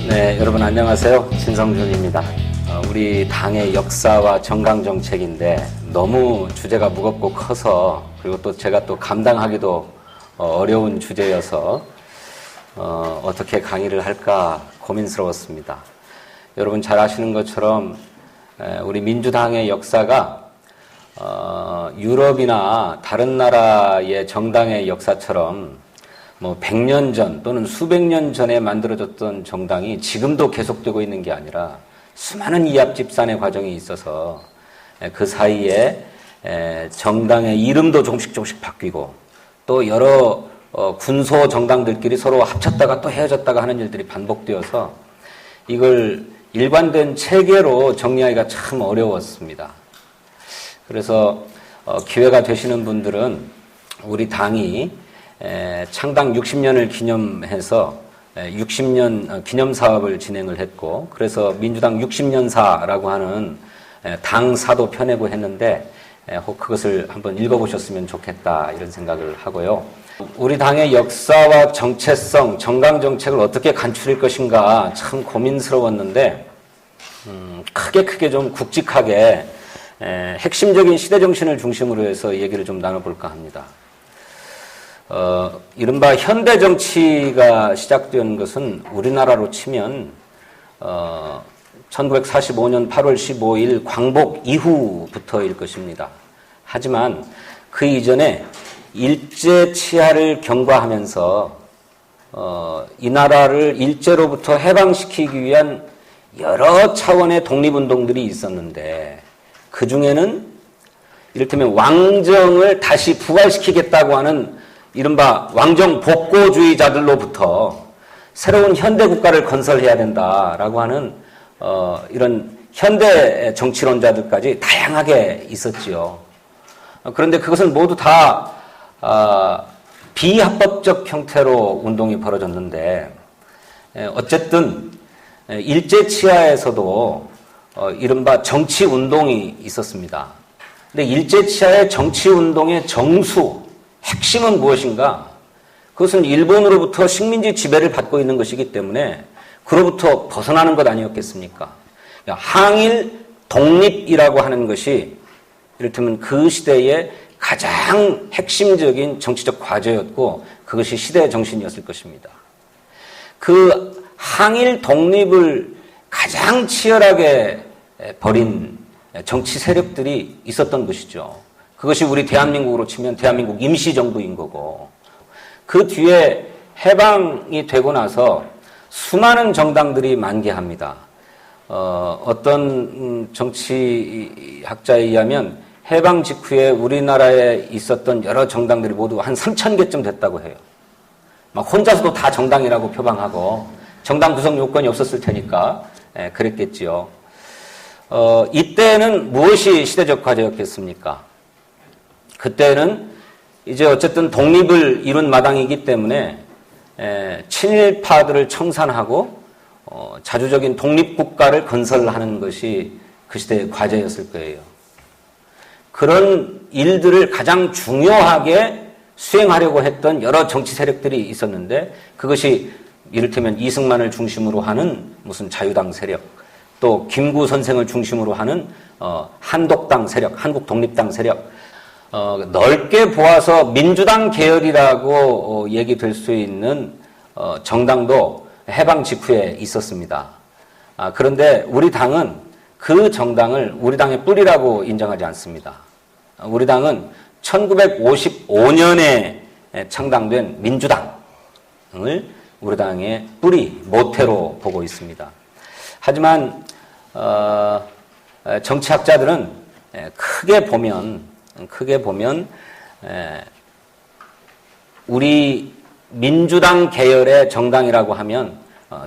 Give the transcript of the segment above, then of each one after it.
네, 여러분 안녕하세요. 신성준입니다. 우리 당의 역사와 정강정책인데 너무 주제가 무겁고 커서, 그리고 또 제가 또 감당하기도 어려운 주제여서 어떻게 강의를 할까 고민스러웠습니다. 여러분 잘 아시는 것처럼 우리 민주당의 역사가 유럽이나 다른 나라의 정당의 역사처럼 100년 전 또는 수백 년 전에 만들어졌던 정당이 지금도 계속되고 있는 게 아니라 수많은 이합집산의 과정이 있어서 그 사이에 정당의 이름도 조금씩 바뀌고, 또 여러 군소 정당들끼리 서로 합쳤다가 또 헤어졌다가 하는 일들이 반복되어서 이걸 일관된 체계로 정리하기가 참 어려웠습니다. 그래서 기회가 되시는 분들은 우리 당이 창당 60년을 기념해서 60년 기념사업을 진행을 했고, 그래서 민주당 60년사라고 하는 당사도 펴내고 했는데 혹 그것을 한번 읽어보셨으면 좋겠다 이런 생각을 하고요. 우리 당의 역사와 정체성, 정강정책을 어떻게 간추릴 것인가 참 고민스러웠는데 크게 좀 굵직하게 핵심적인 시대정신을 중심으로 해서 얘기를 좀 나눠볼까 합니다. 이른바 현대 정치가 시작된 것은 우리나라로 치면 1945년 8월 15일 광복 이후부터일 것입니다. 하지만 그 이전에 일제 치하를 경과하면서 이 나라를 일제로부터 해방시키기 위한 여러 차원의 독립운동들이 있었는데, 그 중에는 이를테면 왕정을 다시 부활시키겠다고 하는 이른바 왕정 복고주의자들로부터 새로운 현대 국가를 건설해야 된다라고 하는 이런 현대 정치론자들까지 다양하게 있었지요. 그런데 그것은 모두 다 비합법적 형태로 운동이 벌어졌는데, 어쨌든 일제 치하에서도 이른바 정치운동이 있었습니다. 근데 일제 치하의 정치운동의 정수, 핵심은 무엇인가? 그것은 일본으로부터 식민지 지배를 받고 있는 것이기 때문에 그로부터 벗어나는 것 아니었겠습니까? 항일 독립이라고 하는 것이 이를테면 그 시대의 가장 핵심적인 정치적 과제였고, 그것이 시대의 정신이었을 것입니다. 그 항일 독립을 가장 치열하게 벌인 정치 세력들이 있었던 것이죠. 그것이 우리 대한민국으로 치면 대한민국 임시정부인 거고, 그 뒤에 해방이 되고 나서 수많은 정당들이 만개합니다. 어떤 정치학자에 의하면 해방 직후에 우리나라에 있었던 여러 정당들이 모두 한 3,000개쯤 됐다고 해요. 막 혼자서도 다 정당이라고 표방하고, 정당 구성 요건이 없었을 테니까 그랬겠지요. 이때는 무엇이 시대적 과제였겠습니까? 그때는 이제 어쨌든 독립을 이룬 마당이기 때문에 친일파들을 청산하고 자주적인 독립국가를 건설하는 것이 그 시대의 과제였을 거예요. 그런 일들을 가장 중요하게 수행하려고 했던 여러 정치 세력들이 있었는데, 그것이 이를테면 이승만을 중심으로 하는 무슨 자유당 세력, 또 김구 선생을 중심으로 하는 한독당 세력, 한국독립당 세력, 넓게 보아서 민주당 계열이라고 얘기될 수 있는 정당도 해방 직후에 있었습니다. 그런데 우리 당은 그 정당을 우리 당의 뿌리라고 인정하지 않습니다. 우리 당은 1955년에 창당된 민주당을 우리 당의 뿌리, 모태로 보고 있습니다. 하지만 정치학자들은 크게 보면 우리 민주당 계열의 정당이라고 하면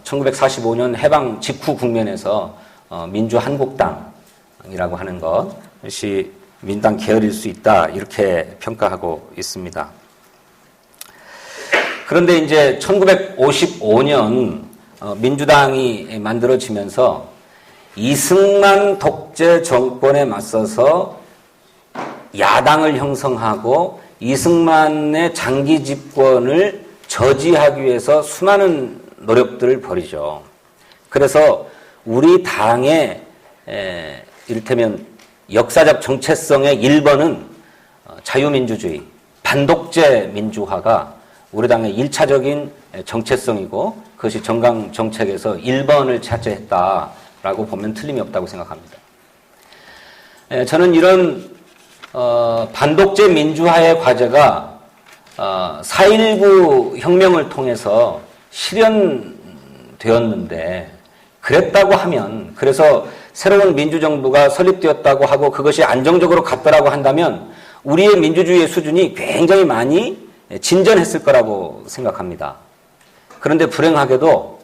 1945년 해방 직후 국면에서 민주한국당이라고 하는 것이 민주당 계열일 수 있다, 이렇게 평가하고 있습니다. 그런데 이제 1955년 민주당이 만들어지면서 이승만 독재 정권에 맞서서 야당을 형성하고 이승만의 장기 집권을 저지하기 위해서 수많은 노력들을 벌이죠. 그래서 우리 당의 이를테면 역사적 정체성의 1번은 자유민주주의, 반독재 민주화가 우리 당의 1차적인 정체성이고 그것이 정강정책에서 1번을 차지했다라고 보면 틀림이 없다고 생각합니다. 저는 이런 반독재 민주화의 과제가 4.19 혁명을 통해서 실현되었는데 그랬다고 하면 그래서 새로운 민주정부가 설립되었다고 하고 그것이 안정적으로 갔더라고 한다면 우리의 민주주의의 수준이 굉장히 많이 진전했을 거라고 생각합니다. 그런데 불행하게도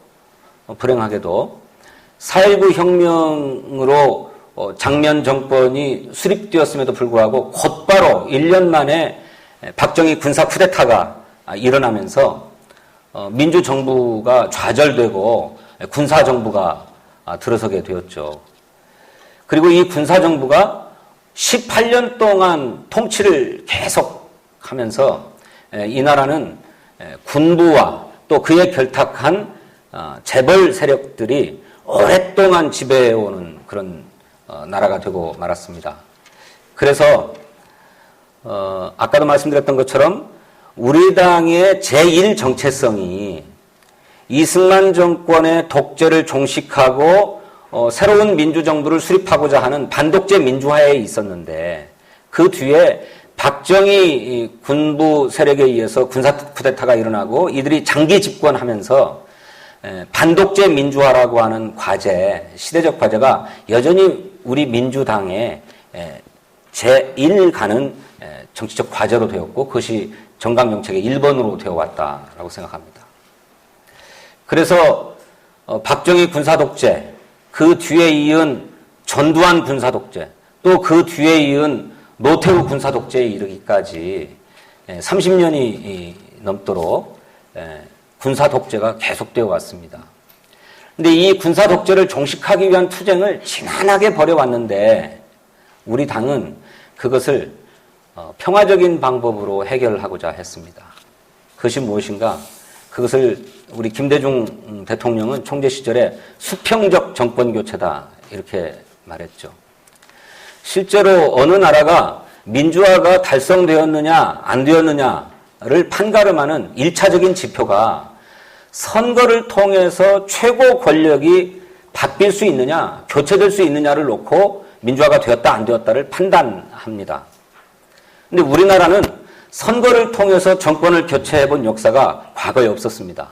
4.19 혁명으로 장면 정권이 수립되었음에도 불구하고 곧바로 1년 만에 박정희 군사 쿠데타가 일어나면서 민주정부가 좌절되고 군사정부가 들어서게 되었죠. 그리고 이 군사정부가 18년 동안 통치를 계속 하면서 이 나라는 군부와 또 그에 결탁한 재벌 세력들이 오랫동안 지배해오는 그런 나라가 되고 말았습니다. 그래서 아까도 말씀드렸던 것처럼 우리 당의 제1정체성이 이승만 정권의 독재를 종식하고 새로운 민주정부를 수립하고자 하는 반독재 민주화에 있었는데 그 뒤에 박정희 군부 세력에 의해서 군사 쿠데타가 일어나고 이들이 장기 집권하면서 반독재 민주화라고 하는 과제, 시대적 과제가 여전히 우리 민주당의 제1가는 정치적 과제로 되었고 그것이 정강정책의 1번으로 되어왔다라고 생각합니다. 그래서 박정희 군사독재, 그 뒤에 이은 전두환 군사독재, 또 그 뒤에 이은 노태우 군사독재에 이르기까지 30년이 넘도록 군사독재가 계속되어 왔습니다. 그런데 이 군사독재를 종식하기 위한 투쟁을 지난하게 벌여왔는데 우리 당은 그것을 평화적인 방법으로 해결하고자 했습니다. 그것이 무엇인가? 그것을 우리 김대중 대통령은 총재 시절에 수평적 정권교체다 이렇게 말했죠. 실제로 어느 나라가 민주화가 달성되었느냐 안 되었느냐를 판가름하는 1차적인 지표가 선거를 통해서 최고 권력이 바뀔 수 있느냐 교체될 수 있느냐를 놓고 민주화가 되었다 안 되었다를 판단합니다. 근데 우리나라는 선거를 통해서 정권을 교체해본 역사가 과거에 없었습니다.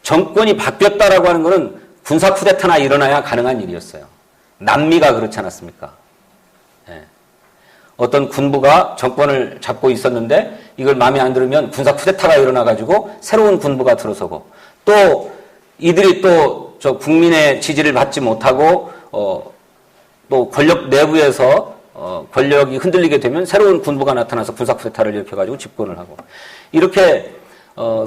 정권이 바뀌었다라고 하는 것은 군사 쿠데타나 일어나야 가능한 일이었어요. 남미가 그렇지 않았습니까? 어떤 군부가 정권을 잡고 있었는데 이걸 마음에 안 들으면 군사 쿠데타가 일어나가지고 새로운 군부가 들어서고 또 이들이 또 저 국민의 지지를 받지 못하고 또 권력 내부에서 권력이 흔들리게 되면 새로운 군부가 나타나서 군사 쿠데타를 일으켜가지고 집권을 하고 이렇게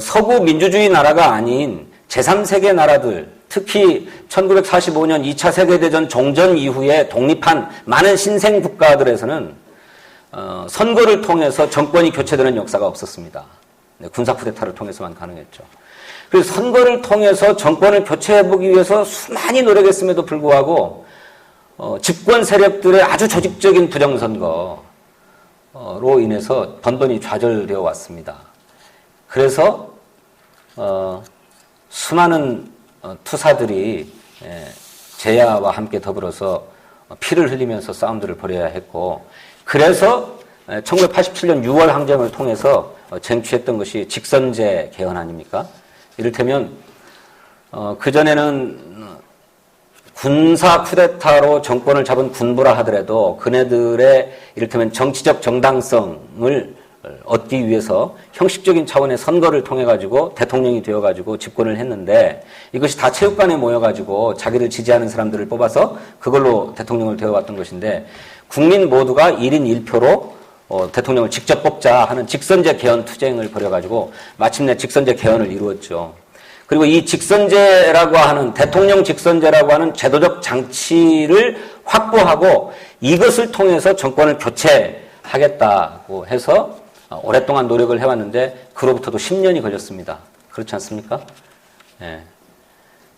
서구 민주주의 나라가 아닌 제3세계 나라들 특히 1945년 2차 세계대전 종전 이후에 독립한 많은 신생 국가들에서는 선거를 통해서 정권이 교체되는 역사가 없었습니다. 군사 쿠데타를 통해서만 가능했죠. 그래서 선거를 통해서 정권을 교체해보기 위해서 수많이 노력했음에도 불구하고 집권 세력들의 아주 조직적인 부정선거로 인해서 번번이 좌절되어 왔습니다. 그래서 수많은 투사들이 재야와 함께 더불어서 피를 흘리면서 싸움들을 벌여야 했고 그래서 1987년 6월 항쟁을 통해서 쟁취했던 것이 직선제 개헌 아닙니까? 이를테면 그전에는 군사 쿠데타로 정권을 잡은 군부라 하더라도 그네들의 이를테면 정치적 정당성을 얻기 위해서 형식적인 차원의 선거를 통해 가지고 대통령이 되어 가지고 집권을 했는데 이것이 다 체육관에 모여 가지고 자기를 지지하는 사람들을 뽑아서 그걸로 대통령을 되어 왔던 것인데 국민 모두가 1인 1표로 대통령을 직접 뽑자 하는 직선제 개헌 투쟁을 벌여 가지고 마침내 직선제 개헌을 이루었죠. 그리고 이 직선제라고 하는 대통령 직선제라고 하는 제도적 장치를 확보하고 이것을 통해서 정권을 교체하겠다고 해서 오랫동안 노력을 해왔는데 그로부터도 10년이 걸렸습니다. 그렇지 않습니까? 예.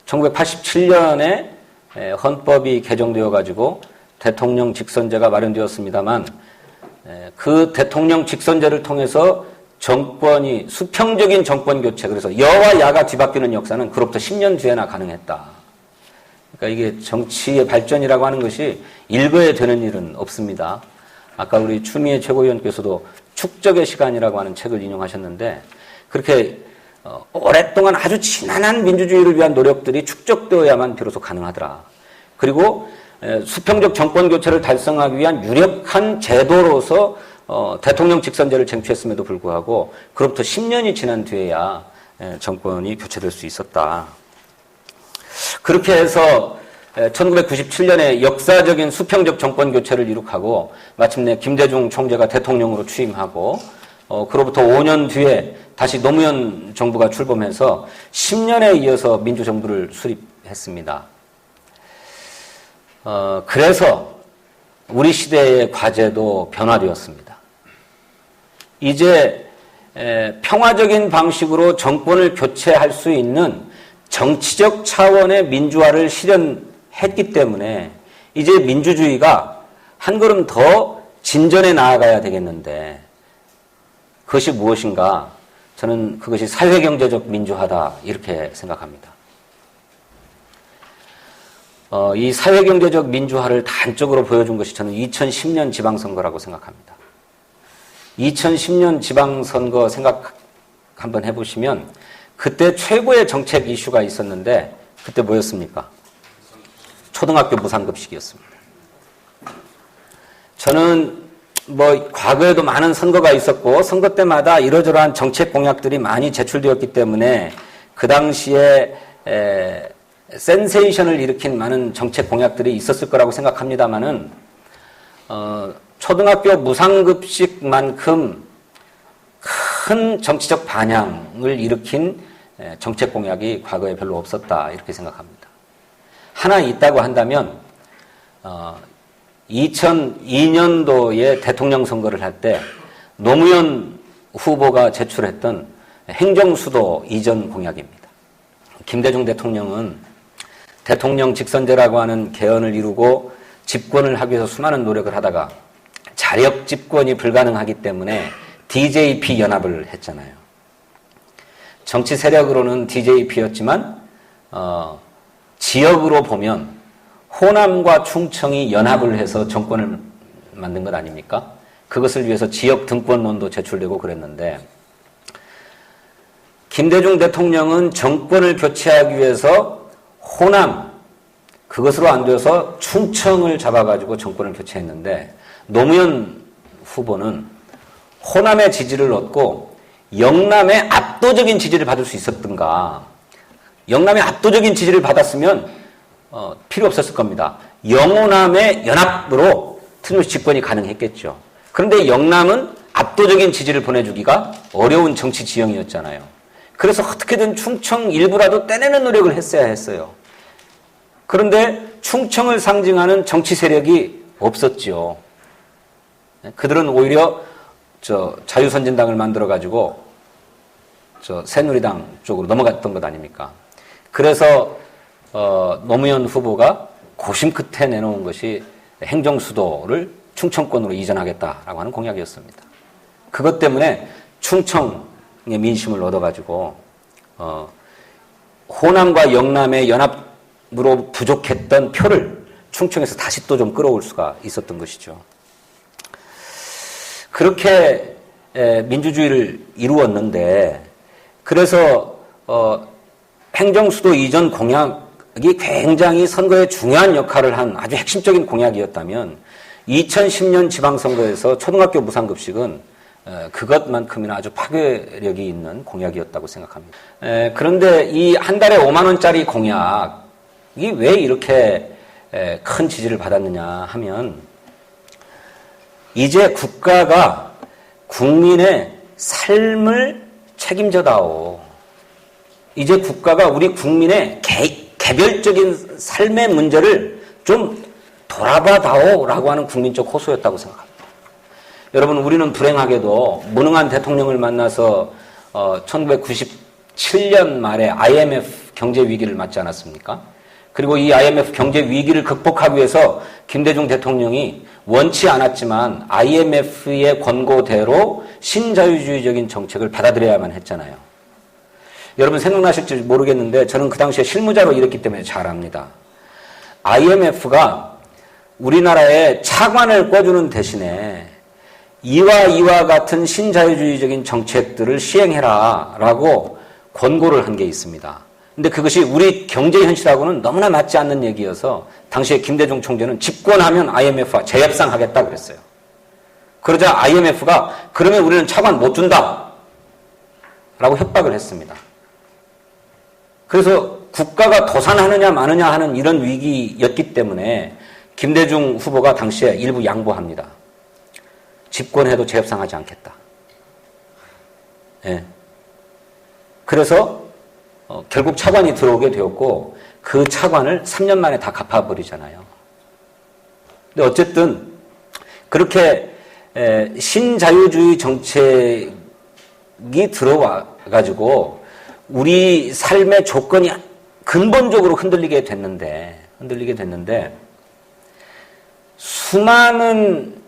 1987년에 헌법이 개정되어 가지고 대통령 직선제가 마련되었습니다만 그 대통령 직선제를 통해서 정권이 수평적인 정권 교체, 그래서 여와 야가 뒤바뀌는 역사는 그로부터 10년 뒤에나 가능했다. 그러니까 이게 정치의 발전이라고 하는 것이 일거에 되는 일은 없습니다. 아까 우리 추미애 최고위원께서도 축적의 시간이라고 하는 책을 인용하셨는데 그렇게 오랫동안 아주 지난한 민주주의를 위한 노력들이 축적되어야만 비로소 가능하더라. 그리고 수평적 정권 교체를 달성하기 위한 유력한 제도로서 대통령 직선제를 쟁취했음에도 불구하고 그로부터 10년이 지난 뒤에야 정권이 교체될 수 있었다. 그렇게 해서 1997년에 역사적인 수평적 정권 교체를 이룩하고 마침내 김대중 총재가 대통령으로 취임하고 그로부터 5년 뒤에 다시 노무현 정부가 출범해서 10년에 이어서 민주정부를 수립했습니다. 그래서 우리 시대의 과제도 변화되었습니다. 이제 평화적인 방식으로 정권을 교체할 수 있는 정치적 차원의 민주화를 실현했기 때문에 이제 민주주의가 한 걸음 더 진전해 나아가야 되겠는데 그것이 무엇인가? 저는 그것이 사회경제적 민주화다 이렇게 생각합니다. 이 사회경제적 민주화를 단적으로 보여준 것이 저는 2010년 지방선거라고 생각합니다. 2010년 지방선거 생각 한번 해보시면 그때 최고의 정책 이슈가 있었는데 그때 뭐였습니까? 초등학교 무상급식이었습니다. 저는 과거에도 많은 선거가 있었고 선거 때마다 이러저러한 정책 공약들이 많이 제출되었기 때문에 그 당시에 센세이션을 일으킨 많은 정책 공약들이 있었을 거라고 생각합니다만은 초등학교 무상급식만큼 큰 정치적 반향을 일으킨 정책 공약이 과거에 별로 없었다 이렇게 생각합니다. 하나 있다고 한다면 2002년도에 대통령 선거를 할 때 노무현 후보가 제출했던 행정수도 이전 공약입니다. 김대중 대통령은 대통령 직선제라고 하는 개헌을 이루고 집권을 하기 위해서 수많은 노력을 하다가 자력 집권이 불가능하기 때문에 DJP 연합을 했잖아요. 정치 세력으로는 DJP였지만 지역으로 보면 호남과 충청이 연합을 해서 정권을 만든 것 아닙니까? 그것을 위해서 지역 등권론도 제출되고 그랬는데 김대중 대통령은 정권을 교체하기 위해서 호남, 그것으로 안 돼서 충청을 잡아가지고 정권을 교체했는데 노무현 후보는 호남의 지지를 얻고 영남의 압도적인 지지를 받을 수 있었던가. 영남의 압도적인 지지를 받았으면 필요 없었을 겁니다. 영호남의 연합으로 틀림없이 집권이 가능했겠죠. 그런데 영남은 압도적인 지지를 보내주기가 어려운 정치 지형이었잖아요. 그래서 어떻게든 충청 일부라도 떼내는 노력을 했어야 했어요. 그런데 충청을 상징하는 정치 세력이 없었죠. 그들은 오히려 자유선진당을 만들어가지고 새누리당 쪽으로 넘어갔던 것 아닙니까? 그래서 노무현 후보가 고심 끝에 내놓은 것이 행정수도를 충청권으로 이전하겠다라고 하는 공약이었습니다. 그것 때문에 충청의 민심을 얻어가지고 호남과 영남의 연합으로 부족했던 표를 충청에서 다시 또 좀 끌어올 수가 있었던 것이죠. 그렇게 민주주의를 이루었는데 그래서 행정수도 이전 공약이 굉장히 선거에 중요한 역할을 한 아주 핵심적인 공약이었다면 2010년 지방선거에서 초등학교 무상급식은 그것만큼이나 아주 파괴력이 있는 공약이었다고 생각합니다. 그런데 이 한 달에 5만 원짜리 공약이 왜 이렇게 큰 지지를 받았느냐 하면 이제 국가가 국민의 삶을 책임져다오. 이제 국가가 우리 국민의 개별적인 삶의 문제를 좀 돌아봐다오 라고 하는 국민적 호소였다고 생각합니다. 여러분, 우리는 불행하게도 무능한 대통령을 만나서 1997년 말에 IMF 경제 위기를 맞지 않았습니까? 그리고 이 IMF 경제 위기를 극복하기 위해서 김대중 대통령이 원치 않았지만 IMF의 권고대로 신자유주의적인 정책을 받아들여야만 했잖아요. 여러분 생각나실지 모르겠는데 저는 그 당시에 실무자로 일했기 때문에 잘 압니다. IMF가 우리나라에 차관을 꿔주는 대신에 이와 같은 신자유주의적인 정책들을 시행해라 라고 권고를 한 게 있습니다. 근데 그것이 우리 경제 현실하고는 너무나 맞지 않는 얘기여서 당시에 김대중 총재는 집권하면 IMF와 재협상하겠다 그랬어요. 그러자 IMF가 그러면 우리는 차관 못 준다 라고 협박을 했습니다. 그래서 국가가 도산하느냐 마느냐 하는 이런 위기였기 때문에 김대중 후보가 당시에 일부 양보합니다. 집권해도 재협상하지 않겠다. 예. 그래서 결국 차관이 들어오게 되었고 그 차관을 3년 만에 다 갚아버리잖아요. 근데 어쨌든 그렇게 신자유주의 정책이 들어와 가지고 우리 삶의 조건이 근본적으로 흔들리게 됐는데 수많은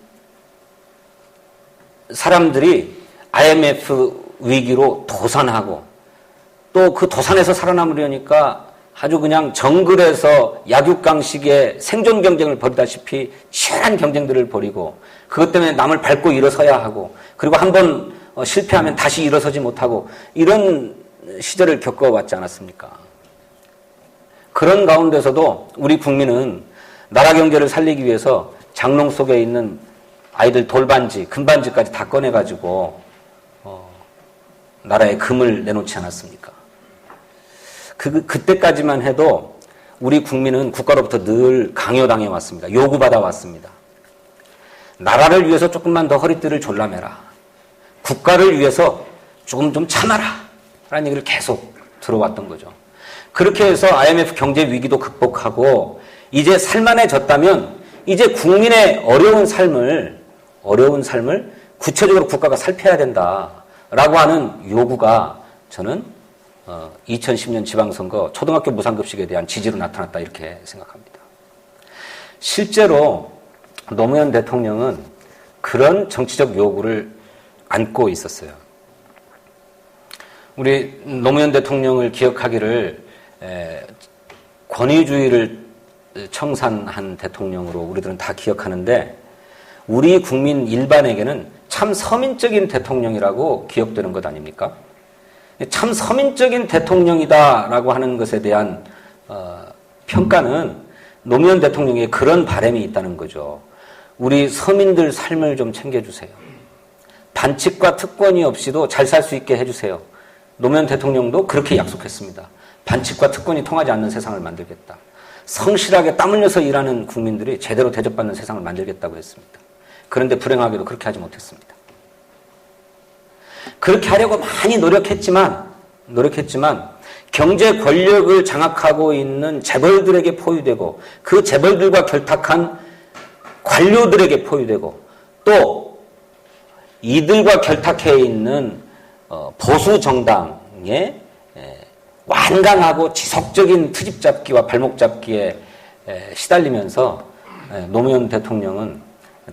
사람들이 IMF 위기로 도산하고 또 그 도산에서 살아남으려니까 아주 그냥 정글에서 약육강식의 생존 경쟁을 벌이다시피 치열한 경쟁들을 벌이고 그것 때문에 남을 밟고 일어서야 하고 그리고 한번 실패하면 다시 일어서지 못하고 이런 시절을 겪어왔지 않았습니까? 그런 가운데서도 우리 국민은 나라 경제를 살리기 위해서 장롱 속에 있는 아이들 돌반지, 금반지까지 다 꺼내가지고 나라에 금을 내놓지 않았습니까? 그때까지만 해도 우리 국민은 국가로부터 늘 강요당해 왔습니다. 요구받아 왔습니다. 나라를 위해서 조금만 더 허리띠를 졸라매라. 국가를 위해서 조금 좀 참아라. 라는 얘기를 계속 들어왔던 거죠. 그렇게 해서 IMF 경제 위기도 극복하고 이제 살만해졌다면 이제 국민의 어려운 삶을 구체적으로 국가가 살펴야 된다라고 하는 요구가 저는 2010년 지방선거 초등학교 무상급식에 대한 지지로 나타났다 이렇게 생각합니다. 실제로 노무현 대통령은 그런 정치적 요구를 안고 있었어요. 우리 노무현 대통령을 기억하기를 권위주의를 청산한 대통령으로 우리들은 다 기억하는데 우리 국민 일반에게는 참 서민적인 대통령이라고 기억되는 것 아닙니까? 참 서민적인 대통령이다라고 하는 것에 대한 평가는 노무현 대통령의 그런 바람이 있다는 거죠. 우리 서민들 삶을 좀 챙겨주세요. 반칙과 특권이 없이도 잘 살 수 있게 해주세요. 노무현 대통령도 그렇게 약속했습니다. 반칙과 특권이 통하지 않는 세상을 만들겠다. 성실하게 땀 흘려서 일하는 국민들이 제대로 대접받는 세상을 만들겠다고 했습니다. 그런데 불행하게도 그렇게 하지 못했습니다. 그렇게 하려고 많이 노력했지만 경제 권력을 장악하고 있는 재벌들에게 포위되고 그 재벌들과 결탁한 관료들에게 포위되고 또 이들과 결탁해 있는 보수 정당의 완강하고 지속적인 트집 잡기와 발목 잡기에 시달리면서 노무현 대통령은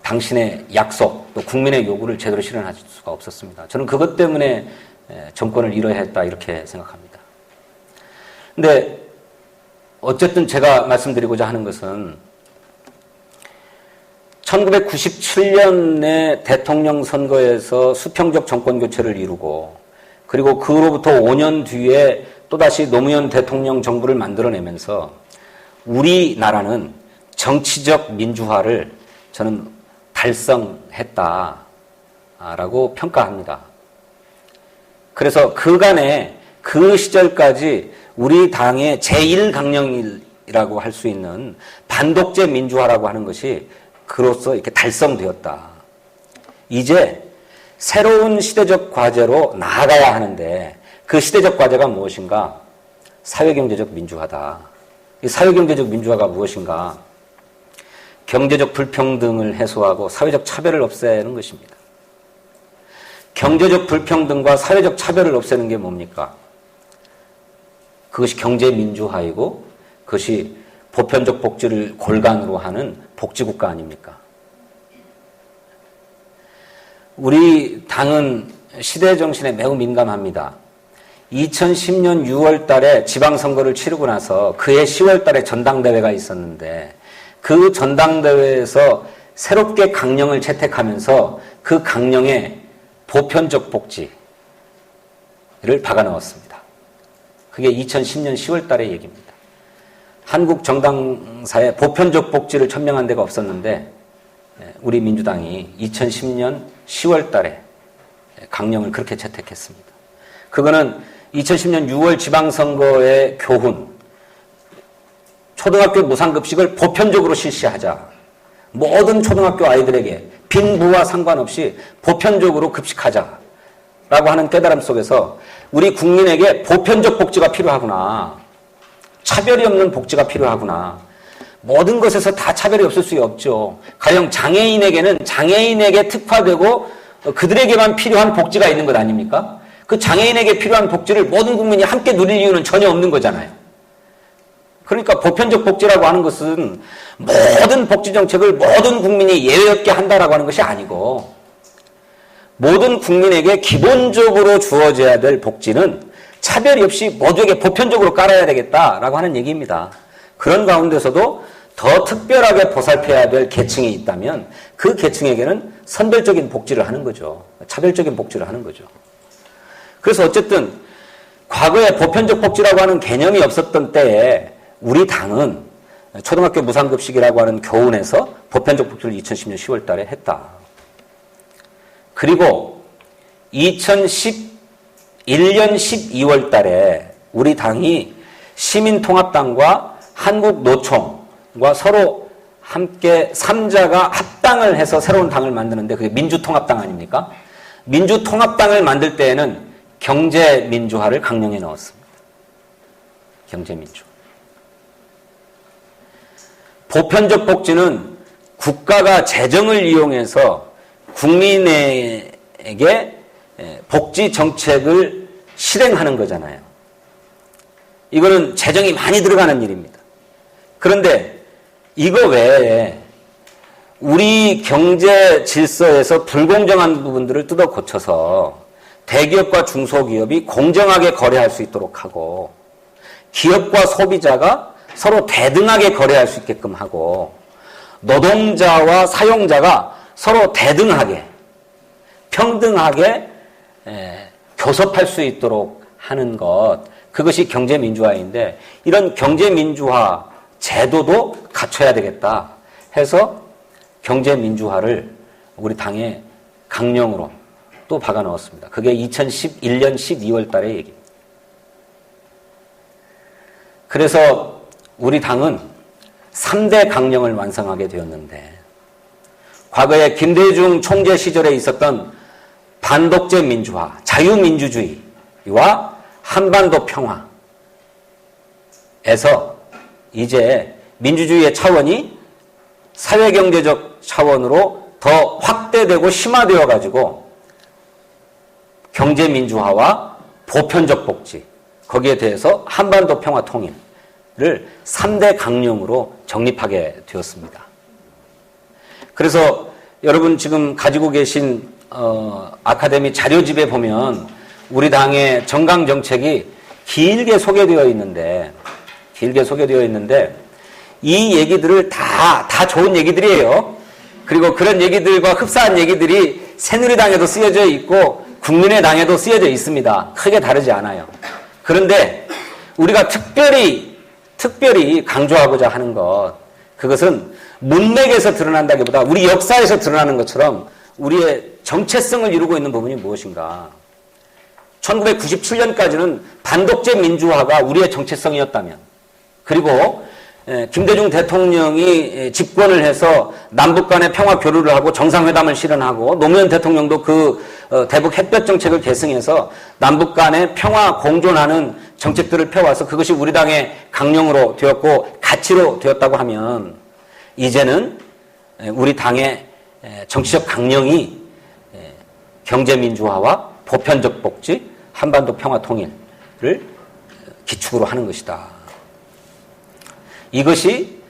당신의 약속 또 국민의 요구를 제대로 실현할 수가 없었습니다. 저는 그것 때문에 정권을 잃어야 했다 이렇게 생각합니다. 근데 어쨌든 제가 말씀드리고자 하는 것은 1997년에 대통령 선거에서 수평적 정권 교체를 이루고 그리고 그로부터 5년 뒤에 또다시 노무현 대통령 정부를 만들어내면서 우리나라는 정치적 민주화를 저는 달성했다라고 평가합니다. 그래서 그간에 그 시절까지 우리 당의 제1강령이라고 할 수 있는 반독재 민주화라고 하는 것이 그로써 이렇게 달성되었다. 이제 새로운 시대적 과제로 나아가야 하는데 그 시대적 과제가 무엇인가? 사회경제적 민주화다. 이 사회경제적 민주화가 무엇인가? 경제적 불평등을 해소하고 사회적 차별을 없애는 것입니다. 경제적 불평등과 사회적 차별을 없애는 게 뭡니까? 그것이 경제민주화이고 그것이 보편적 복지를 골간으로 하는 복지국가 아닙니까? 우리 당은 시대 정신에 매우 민감합니다. 2010년 6월 달에 지방선거를 치르고 나서 그해 10월 달에 전당대회가 있었는데 그 전당대회에서 새롭게 강령을 채택하면서 그 강령에 보편적 복지를 박아 넣었습니다. 그게 2010년 10월 달의 얘기입니다. 한국 정당사에 보편적 복지를 천명한 데가 없었는데 우리 민주당이 2010년 10월 달에 강령을 그렇게 채택했습니다. 그거는 2010년 6월 지방선거의 교훈, 초등학교 무상급식을 보편적으로 실시하자. 모든 초등학교 아이들에게 빈부와 상관없이 보편적으로 급식하자라고 하는 깨달음 속에서 우리 국민에게 보편적 복지가 필요하구나. 차별이 없는 복지가 필요하구나. 모든 것에서 다 차별이 없을 수 없죠. 가령 장애인에게는 장애인에게 특화되고 그들에게만 필요한 복지가 있는 것 아닙니까? 그 장애인에게 필요한 복지를 모든 국민이 함께 누릴 이유는 전혀 없는 거잖아요. 그러니까 보편적 복지라고 하는 것은 모든 복지 정책을 모든 국민이 예외 없게 한다라고 하는 것이 아니고 모든 국민에게 기본적으로 주어져야 될 복지는 차별이 없이 모두에게 보편적으로 깔아야 되겠다라고 하는 얘기입니다. 그런 가운데서도 더 특별하게 보살펴야 될 계층이 있다면 그 계층에게는 선별적인 복지를 하는 거죠. 차별적인 복지를 하는 거죠. 그래서 어쨌든 과거에 보편적 복지라고 하는 개념이 없었던 때에 우리 당은 초등학교 무상급식이라고 하는 교훈에서 보편적 복지를 2010년 10월 달에 했다. 그리고 2011년 12월 달에 우리 당이 시민통합당과 한국노총과 서로 함께 3자가 합당을 해서 새로운 당을 만드는데 그게 민주통합당 아닙니까? 민주통합당을 만들 때에는 경제민주화를 강령에 넣었습니다. 경제민주화. 보편적 복지는 국가가 재정을 이용해서 국민에게 복지 정책을 실행하는 거잖아요. 이거는 재정이 많이 들어가는 일입니다. 그런데 이거 외에 우리 경제 질서에서 불공정한 부분들을 뜯어 고쳐서 대기업과 중소기업이 공정하게 거래할 수 있도록 하고 기업과 소비자가 서로 대등하게 거래할 수 있게끔 하고 노동자와 사용자가 서로 대등하게 평등하게 교섭할 수 있도록 하는 것, 그것이 경제민주화인데 이런 경제민주화 제도도 갖춰야 되겠다 해서 경제민주화를 우리 당의 강령으로 또 박아 넣었습니다. 그게 2011년 12월 달의 얘기입니다. 그래서 우리 당은 3대 강령을 완성하게 되었는데 과거에 김대중 총재 시절에 있었던 반독재 민주화, 자유민주주의와 한반도 평화에서 이제 민주주의의 차원이 사회경제적 차원으로 더 확대되고 심화되어 가지고 경제민주화와 보편적 복지, 거기에 대해서 한반도 평화 통일을 3대 강령으로 정립하게 되었습니다. 그래서 여러분 지금 가지고 계신 아카데미 자료집에 보면 우리 당의 정강 정책이 길게 소개되어 있는데 이 얘기들을 다 좋은 얘기들이에요. 그리고 그런 얘기들과 흡사한 얘기들이 새누리당에도 쓰여져 있고 국민의당에도 쓰여져 있습니다. 크게 다르지 않아요. 그런데 우리가 특별히 강조하고자 하는 것, 그것은 문맥에서 드러난다기보다 우리 역사에서 드러나는 것처럼 우리의 정체성을 이루고 있는 부분이 무엇인가. 1997년까지는 반독재 민주화가 우리의 정체성이었다면, 그리고 김대중 대통령이 집권을 해서 남북 간의 평화 교류를 하고 정상회담을 실현하고 노무현 대통령도 그 대북 햇볕 정책을 계승해서 남북 간의 평화 공존하는 정책들을 펴와서 그것이 우리 당의 강령으로 되었고 가치로 되었다고 하면 이제는 우리 당의 정치적 강령이 경제민주화와 보편적 복지, 한반도 평화 통일을 기축으로 하는 것이다. 이것이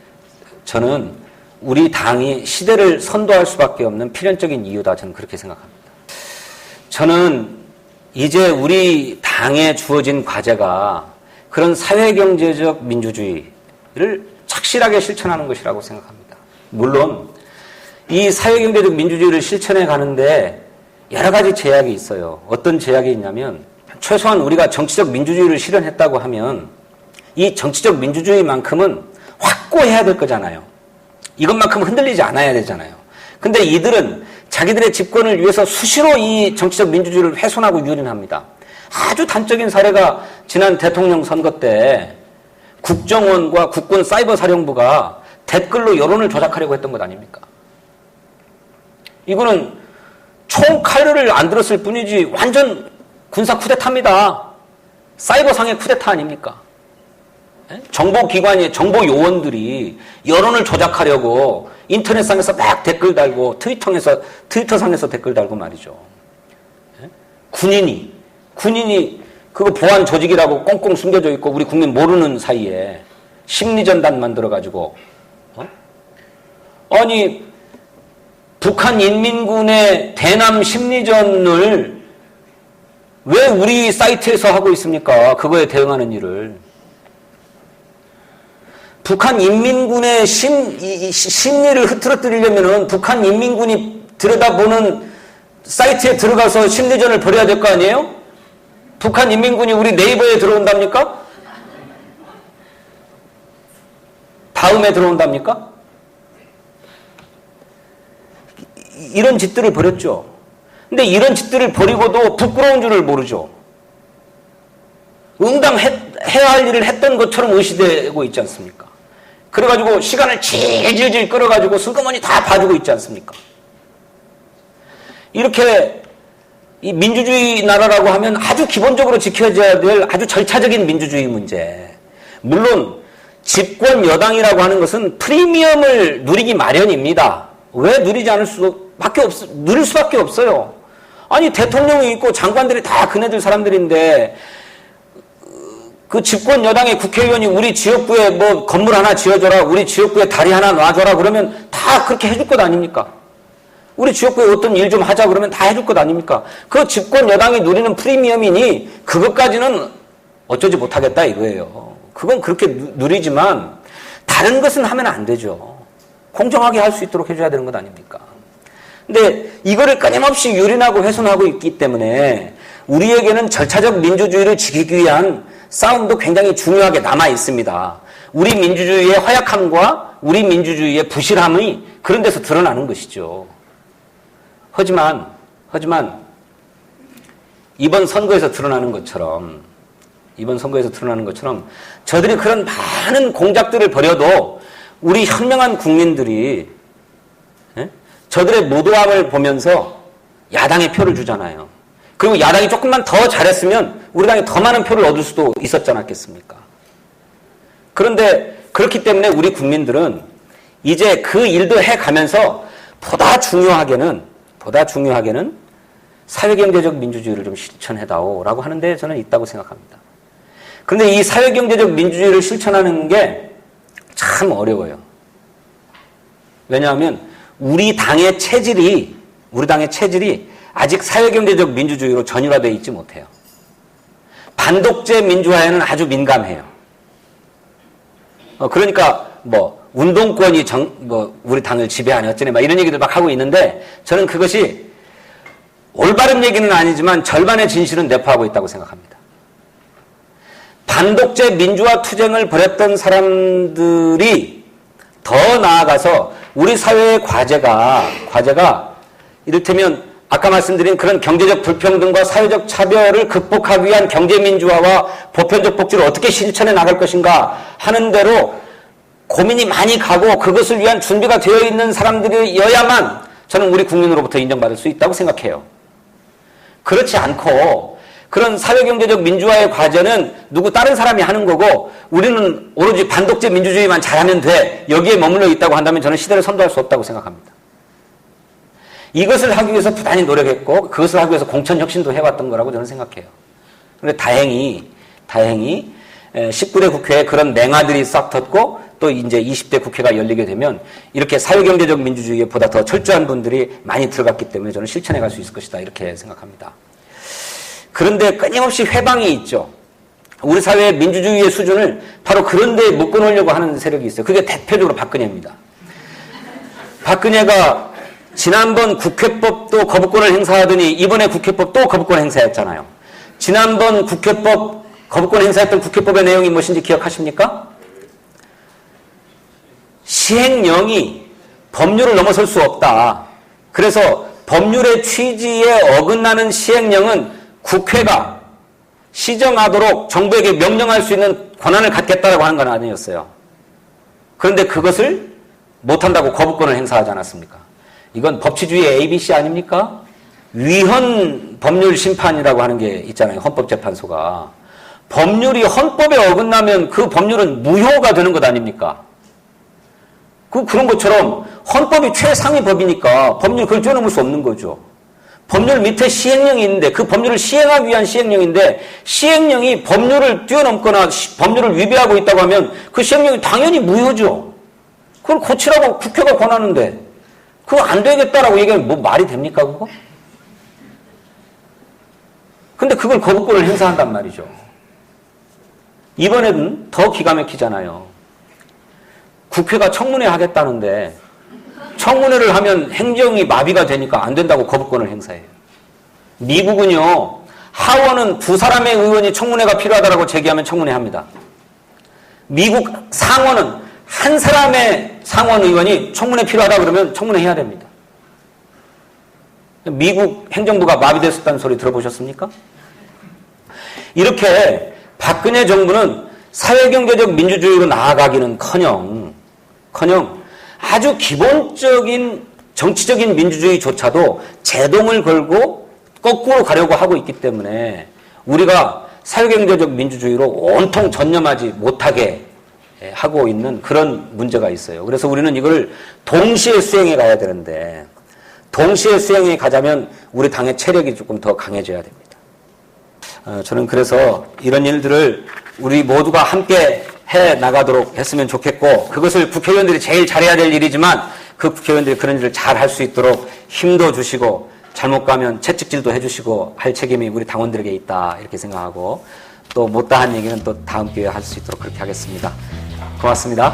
저는 우리 당이 시대를 선도할 수밖에 없는 필연적인 이유다. 저는 그렇게 생각합니다. 저는 이제 우리 당에 주어진 과제가 그런 사회경제적 민주주의를 착실하게 실천하는 것이라고 생각합니다. 물론 이 사회경제적 민주주의를 실천해 가는데 여러 가지 제약이 있어요. 어떤 제약이 있냐면 최소한 우리가 정치적 민주주의를 실현했다고 하면 이 정치적 민주주의만큼은 확고해야 될 거잖아요. 이것만큼 흔들리지 않아야 되잖아요. 근데 이들은 자기들의 집권을 위해서 수시로 이 정치적 민주주의를 훼손하고 유린합니다. 아주 단적인 사례가 지난 대통령 선거 때 국정원과 국군 사이버 사령부가 댓글로 여론을 조작하려고 했던 것 아닙니까? 이거는 총 칼을 안 들었을 뿐이지 완전 군사 쿠데타입니다. 사이버상의 쿠데타 아닙니까? 정보기관이, 정보 요원들이 여론을 조작하려고 인터넷상에서 막 댓글 달고 트위터상에서 댓글 달고 말이죠. 군인이 그거 보안 조직이라고 꽁꽁 숨겨져 있고 우리 국민 모르는 사이에 심리전단 만들어가지고 아니 북한 인민군의 대남 심리전을 왜 우리 사이트에서 하고 있습니까? 그거에 대응하는 일을. 북한 인민군의 심리를 흐트러뜨리려면은 북한 인민군이 들여다보는 사이트에 들어가서 심리전을 벌여야 될 거 아니에요? 북한 인민군이 우리 네이버에 들어온답니까? 다음에 들어온답니까? 이런 짓들을 벌였죠. 근데 이런 짓들을 벌이고도 부끄러운 줄을 모르죠. 응당해야 할 일을 했던 것처럼 의시되고 있지 않습니까? 그래가지고 시간을 질질질 끌어가지고 슬그머니 다 봐주고 있지 않습니까? 이렇게 이 민주주의 나라라고 하면 아주 기본적으로 지켜져야 될 아주 절차적인 민주주의 문제. 물론 집권 여당이라고 하는 것은 프리미엄을 누리기 마련입니다. 왜 누리지 않을 누릴 수밖에 없어요. 아니 대통령이 있고 장관들이 다 그네들 사람들인데 그 집권 여당의 국회의원이 우리 지역구에 뭐 건물 하나 지어줘라, 우리 지역구에 다리 하나 놔줘라 그러면 다 그렇게 해줄 것 아닙니까? 우리 지역구에 어떤 일 좀 하자 그러면 다 해줄 것 아닙니까? 그 집권 여당이 누리는 프리미엄이니 그것까지는 어쩌지 못하겠다 이거예요. 그건 그렇게 누리지만 다른 것은 하면 안 되죠. 공정하게 할 수 있도록 해줘야 되는 것 아닙니까? 근데 이거를 끊임없이 유린하고 훼손하고 있기 때문에 우리에게는 절차적 민주주의를 지키기 위한 싸움도 굉장히 중요하게 남아 있습니다. 우리 민주주의의 허약함과 우리 민주주의의 부실함이 그런 데서 드러나는 것이죠. 하지만 이번 선거에서 드러나는 것처럼 저들이 그런 많은 공작들을 벌여도 우리 현명한 국민들이 저들의 무도함을 보면서 야당에 표를 주잖아요. 그리고 야당이 조금만 더 잘했으면 우리 당이 더 많은 표를 얻을 수도 있었지 않았겠습니까? 그런데 그렇기 때문에 우리 국민들은 이제 그 일도 해가면서 보다 중요하게는 사회경제적 민주주의를 좀 실천해다오라고 하는데 저는 있다고 생각합니다. 그런데 이 사회경제적 민주주의를 실천하는 게 참 어려워요. 왜냐하면 우리 당의 체질이 아직 사회경제적 민주주의로 전율화되어 있지 못해요. 반독재 민주화에는 아주 민감해요. 그러니까 운동권이 우리 당을 지배하네 어쩌네 이런 얘기들 막 하고 있는데 저는 그것이 올바른 얘기는 아니지만 절반의 진실은 내포하고 있다고 생각합니다. 반독재 민주화 투쟁을 벌였던 사람들이 더 나아가서 우리 사회의 과제가 이를테면 아까 말씀드린 그런 경제적 불평등과 사회적 차별을 극복하기 위한 경제민주화와 보편적 복지를 어떻게 실천해 나갈 것인가 하는 대로 고민이 많이 가고 그것을 위한 준비가 되어 있는 사람들이어야만 저는 우리 국민으로부터 인정받을 수 있다고 생각해요. 그렇지 않고 그런 사회경제적 민주화의 과제는 다른 사람이 하는 거고 우리는 오로지 반독재 민주주의만 잘하면 돼. 여기에 머물러 있다고 한다면 저는 시대를 선도할 수 없다고 생각합니다. 이것을 하기 위해서 부단히 노력했고 그것을 하기 위해서 공천혁신도 해왔던 거라고 저는 생각해요. 그런데 다행히 19대 국회에 그런 맹아들이 싹 텄고 또 이제 20대 국회가 열리게 되면 이렇게 사회경제적 민주주의에 보다 더 철저한 분들이 많이 들어갔기 때문에 저는 실천해 갈 수 있을 것이다 이렇게 생각합니다. 그런데 끊임없이 회방이 있죠. 우리 사회의 민주주의의 수준을 바로 그런 데에 묶어놓으려고 하는 세력이 있어요. 그게 대표적으로 박근혜입니다. 박근혜가 지난번 국회법도 거부권을 행사하더니 이번에 국회법 또 거부권 행사했잖아요. 지난번 국회법 거부권 행사했던 국회법의 내용이 무엇인지 기억하십니까? 시행령이 법률을 넘어설 수 없다. 그래서 법률의 취지에 어긋나는 시행령은 국회가 시정하도록 정부에게 명령할 수 있는 권한을 갖겠다라고 하는 건 아니었어요. 그런데 그것을 못한다고 거부권을 행사하지 않았습니까? 이건 법치주의의 ABC 아닙니까? 위헌 법률 심판이라고 하는 게 있잖아요. 헌법재판소가. 법률이 헌법에 어긋나면 그 법률은 무효가 되는 것 아닙니까? 그런 것처럼 헌법이 최상위 법이니까 법률 그걸 뛰어넘을 수 없는 거죠. 법률 밑에 시행령이 있는데 그 법률을 시행하기 위한 시행령인데 시행령이 법률을 뛰어넘거나 법률을 위배하고 있다고 하면 그 시행령이 당연히 무효죠. 그걸 고치라고 국회가 권하는데 그거 안 되겠다라고 얘기하면 뭐 말이 됩니까 그거? 근데 그걸 거부권을 행사한단 말이죠. 이번에는 더 기가 막히잖아요. 국회가 청문회 하겠다는데 청문회를 하면 행정이 마비가 되니까 안 된다고 거부권을 행사해요. 미국은요. 하원은 두 사람의 의원이 청문회가 필요하다고 제기하면 청문회 합니다. 미국 상원은 한 사람의 상원 의원이 청문회 필요하다 그러면 청문회 해야 됩니다. 미국 행정부가 마비됐었다는 소리 들어보셨습니까? 이렇게 박근혜 정부는 사회경제적 민주주의로 나아가기는커녕 아주 기본적인 정치적인 민주주의조차도 제동을 걸고 거꾸로 가려고 하고 있기 때문에 우리가 사회경제적 민주주의로 온통 전념하지 못하게 하고 있는 그런 문제가 있어요. 그래서 우리는 이걸 동시에 수행해 가야 되는데 동시에 수행해 가자면 우리 당의 체력이 조금 더 강해져야 됩니다. 저는 그래서 이런 일들을 우리 모두가 함께 해 나가도록 했으면 좋겠고 그것을 국회의원들이 제일 잘해야 될 일이지만 그 국회의원들이 그런 일을 잘 할 수 있도록 힘도 주시고 잘못 가면 채찍질도 해주시고 할 책임이 우리 당원들에게 있다 이렇게 생각하고 또 못다한 얘기는 또 다음 기회에 할 수 있도록 그렇게 하겠습니다. 고맙습니다.